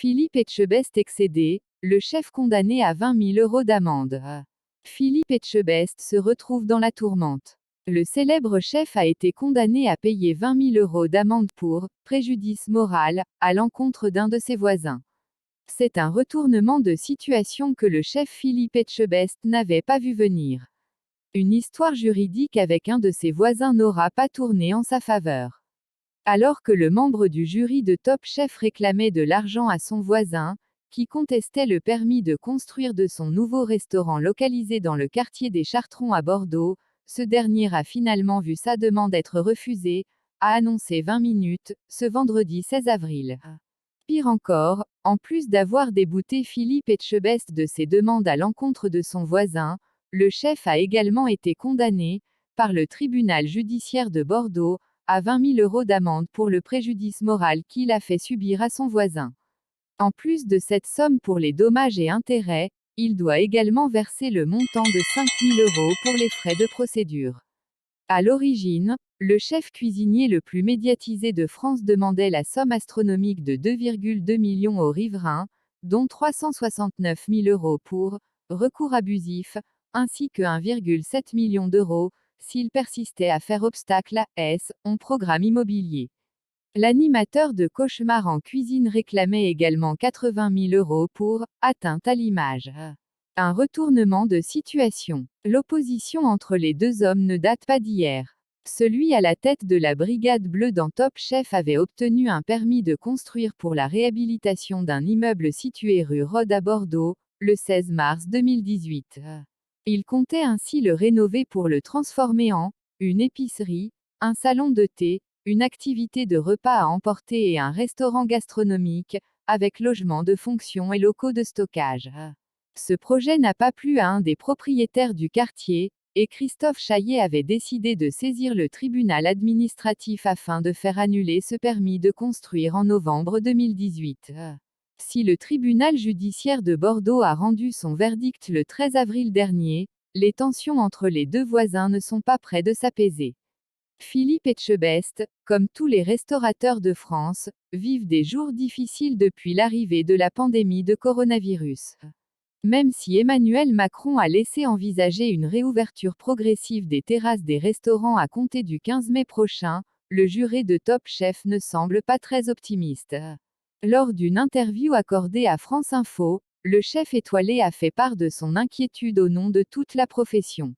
Philippe Etchebest excédé, le chef condamné à 20 000 € d'amende. Philippe Etchebest se retrouve dans la tourmente. Le célèbre chef a été condamné à payer 20 000 € d'amende pour préjudice moral à l'encontre d'un de ses voisins. C'est un retournement de situation que le chef Philippe Etchebest n'avait pas vu venir. Une histoire juridique avec un de ses voisins n'aura pas tourné en sa faveur. Alors que le membre du jury de Top Chef réclamait de l'argent à son voisin, qui contestait le permis de construire de son nouveau restaurant localisé dans le quartier des Chartrons à Bordeaux, ce dernier a finalement vu sa demande être refusée, a annoncé 20 minutes, ce vendredi 16 avril. Pire encore, en plus d'avoir débouté Philippe Etchebest de ses demandes à l'encontre de son voisin, le chef a également été condamné, par le tribunal judiciaire de Bordeaux, à 20 000 € d'amende pour le préjudice moral qu'il a fait subir à son voisin. En plus de cette somme pour les dommages et intérêts, il doit également verser le montant de 5 000 € pour les frais de procédure. À l'origine, le chef cuisinier le plus médiatisé de France demandait la somme astronomique de 2,2 millions aux riverains, dont 369 000 € pour recours abusif, ainsi que 1,7 million d'euros, s'il persistait à faire obstacle à son programme immobilier. L'animateur de Cauchemar en cuisine réclamait également 80 000 € pour atteinte à l'image. Un retournement de situation. L'opposition entre les deux hommes ne date pas d'hier. Celui à la tête de la Brigade Bleue dans Top Chef avait obtenu un permis de construire pour la réhabilitation d'un immeuble situé rue Rode à Bordeaux, le 16 mars 2018. Il comptait ainsi le rénover pour le transformer en une épicerie, un salon de thé, une activité de repas à emporter et un restaurant gastronomique, avec logement de fonction et locaux de stockage. Ce projet n'a pas plu à un des propriétaires du quartier, et Christophe Chaillet avait décidé de saisir le tribunal administratif afin de faire annuler ce permis de construire en novembre 2018. Si le tribunal judiciaire de Bordeaux a rendu son verdict le 13 avril dernier, les tensions entre les deux voisins ne sont pas près de s'apaiser. Philippe Etchebest, comme tous les restaurateurs de France, vivent des jours difficiles depuis l'arrivée de la pandémie de coronavirus. Même si Emmanuel Macron a laissé envisager une réouverture progressive des terrasses des restaurants à compter du 15 mai prochain, le juré de Top Chef ne semble pas très optimiste. Lors d'une interview accordée à France Info, le chef étoilé a fait part de son inquiétude au nom de toute la profession.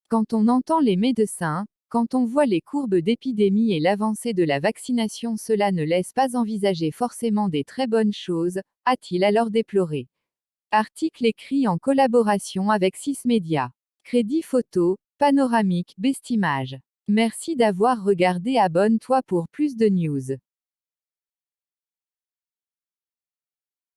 Quand on entend les médecins, quand on voit les courbes d'épidémie et l'avancée de la vaccination, cela ne laisse pas envisager forcément des très bonnes choses, a-t-il alors déploré. Article écrit en collaboration avec 6 médias. Crédit photo, panoramique, Bestimage. Merci d'avoir regardé, abonne-toi pour plus de news.